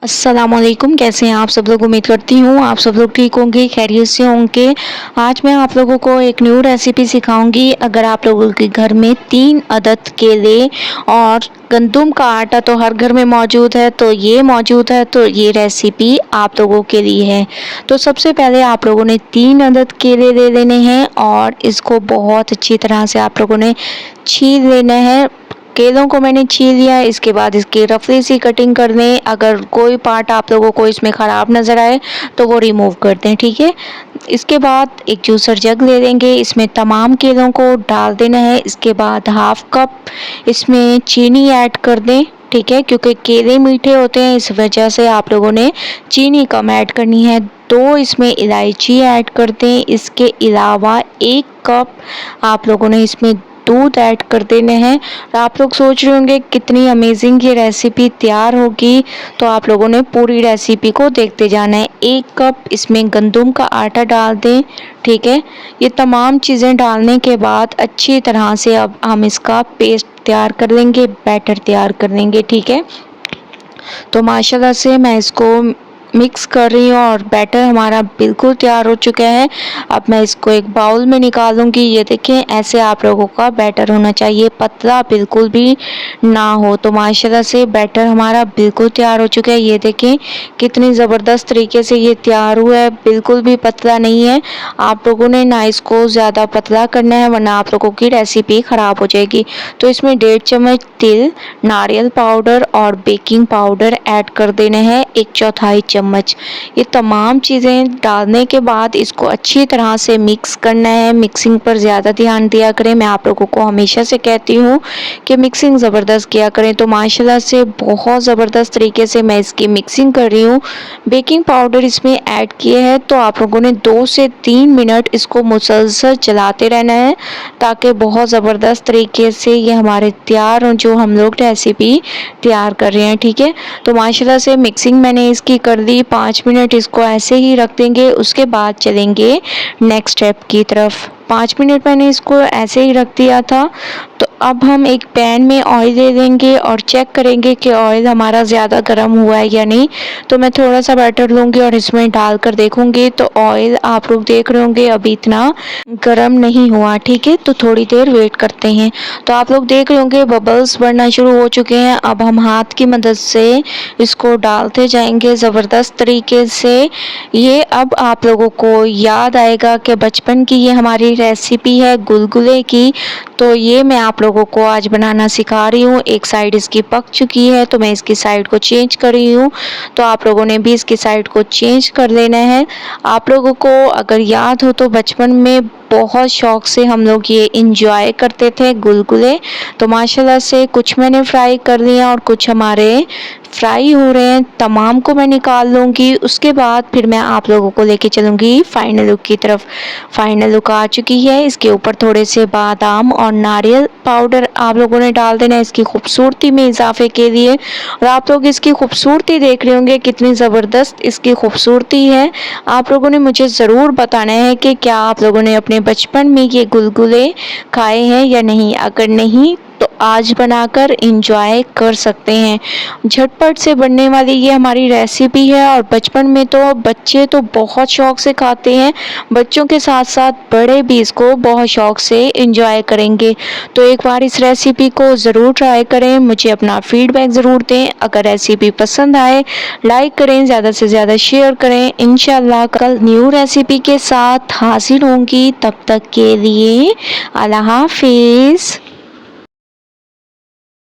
अस्सलामुअलैकुम। कैसे हैं आप सब लोग? उम्मीद करती हूँ आप सब लोग ठीक होंगे, खैरियत से होंगे। आज मैं आप लोगों को एक न्यू रेसिपी सिखाऊंगी। अगर आप लोगों के घर में 3 अदद केले और गंदम का आटा तो हर घर में मौजूद है, तो ये मौजूद है, तो ये रेसिपी आप लोगों के लिए है। तो सबसे पहले आप लोगों ने 3 अदद केले ले लेने हैं और इसको बहुत अच्छी तरह से आप लोगों ने छील लेना है। केलों को मैंने छील लिया है। इसके बाद इसकी रफली सी कटिंग कर दें। अगर कोई पार्ट आप लोगों को इसमें ख़राब नज़र आए तो वो रिमूव कर दें, ठीक है। इसके बाद एक जूसर जग ले लेंगे, इसमें तमाम केलों को डाल देना है। इसके बाद हाफ कप इसमें चीनी ऐड कर दें, ठीक है, क्योंकि केले मीठे होते हैं, इस वजह से आप लोगों ने चीनी कम ऐड करनी है। 2 इसमें इलायची ऐड कर दें। इसके अलावा 1 कप आप लोगों ने इसमें दूध ऐड कर देने हैं। और आप लोग सोच रहे होंगे कितनी अमेजिंग ये रेसिपी तैयार होगी, तो आप लोगों ने पूरी रेसिपी को देखते जाना है। 1 कप इसमें गंदम का आटा डाल दें, ठीक है। ये तमाम चीज़ें डालने के बाद अच्छी तरह से अब हम इसका पेस्ट तैयार कर लेंगे, बैटर तैयार कर लेंगे, ठीक है। तो माशाल्लाह से मैं इसको मिक्स कर रही हूँ और बैटर हमारा बिल्कुल तैयार हो चुका है। अब मैं इसको एक बाउल में निकालूंगी। ये देखें, ऐसे आप लोगों का बैटर होना चाहिए, पतला बिल्कुल भी ना हो। तो माशाल्लाह से बैटर हमारा बिल्कुल तैयार हो चुका है। ये देखें कितनी ज़बरदस्त तरीके से ये तैयार हुआ है, बिल्कुल भी पतला नहीं है। आप लोगों ने ना इसको ज़्यादा पतला करना है, वरना आप लोगों की रेसिपी ख़राब हो जाएगी। तो इसमें 1.5 चम्मच तिल, नारियल पाउडर और बेकिंग पाउडर ऐड कर देने हैं, 1/4 चम्मच। ये तमाम चीज़ें डालने के बाद इसको अच्छी तरह से मिक्स करना है। मिक्सिंग पर ज़्यादा ध्यान दिया करें। मैं आप लोगों को हमेशा से कहती हूँ कि मिक्सिंग ज़बरदस्त किया करें। तो माशाल्लाह से बहुत ज़बरदस्त तरीके से मैं इसकी मिक्सिंग कर रही हूँ। बेकिंग पाउडर इसमें ऐड किए हैं, तो आप लोगों ने 2 से 3 मिनट इसको मुसलसल चलाते रहना है, ताकि बहुत ज़बरदस्त तरीके से ये हमारे तैयार हो, जो हम लोग रेसिपी तैयार कर रहे हैं, ठीक है। तो माशाल्लाह से मिक्सिंग मैंने इसकी कर दी। 5 मिनट इसको ऐसे ही रख देंगे। उसके बाद चलेंगे नेक्स्ट स्टेप की तरफ। 5 मिनट मैंने इसको ऐसे ही रख दिया था। तो अब हम एक पैन में ऑयल ले लेंगे और चेक करेंगे कि ऑयल हमारा ज़्यादा गर्म हुआ है या नहीं। तो मैं थोड़ा सा बैटर लूँगी और इसमें डालकर देखूँगी। तो ऑयल आप लोग देख रहे होंगे अभी इतना गर्म नहीं हुआ, ठीक है। तो थोड़ी देर वेट करते हैं। तो आप लोग देख रहे होंगे बबल्स बढ़ना शुरू हो चुके हैं। अब हम हाथ की मदद से इसको डालते जाएंगे ज़बरदस्त तरीके से। ये अब आप लोगों को याद आएगा कि बचपन की ये हमारी रेसिपी है गुलगुले की। तो ये मैं आप लोगों को आज बनाना सिखा रही हूँ। एक साइड इसकी पक चुकी है, तो मैं इसकी साइड को चेंज कर रही हूँ। तो आप लोगों ने भी इसकी साइड को चेंज कर लेना है। आप लोगों को अगर याद हो तो बचपन में बहुत शौक से हम लोग ये इंजॉय करते थे गुलगुले। तो माशाल्लाह से कुछ मैंने फ्राई कर लिया और कुछ हमारे फ्राई हो रहे हैं। तमाम को मैं निकाल लूँगी। उसके बाद फिर मैं आप लोगों को लेके चलूँगी फाइनल लुक की तरफ। फाइनल लुक आ चुकी है। इसके ऊपर थोड़े से बादाम और नारियल पाउडर आप लोगों ने डाल देना है इसकी खूबसूरती में इजाफे के लिए। और आप लोग इसकी खूबसूरती देख रहे होंगे कितनी ज़बरदस्त इसकी खूबसूरती है। आप लोगों ने मुझे ज़रूर बताना है कि क्या आप लोगों ने अपने बचपन में ये गुलगुले खाए हैं या नहीं। अगर नहीं तो आज बनाकर इंजॉय कर सकते हैं। झटपट से बनने वाली ये हमारी रेसिपी है और बचपन में तो बच्चे तो बहुत शौक से खाते हैं। बच्चों के साथ साथ बड़े भी इसको बहुत शौक से इंजॉय करेंगे। तो एक बार इस रेसिपी को ज़रूर ट्राई करें। मुझे अपना फीडबैक ज़रूर दें। अगर रेसिपी पसंद आए लाइक करें, ज़्यादा से ज़्यादा शेयर करें। इंशाल्लाह कल न्यू रेसिपी के साथ हाजिर होंगी। तब तक के लिए अल्लाह हाफिज़।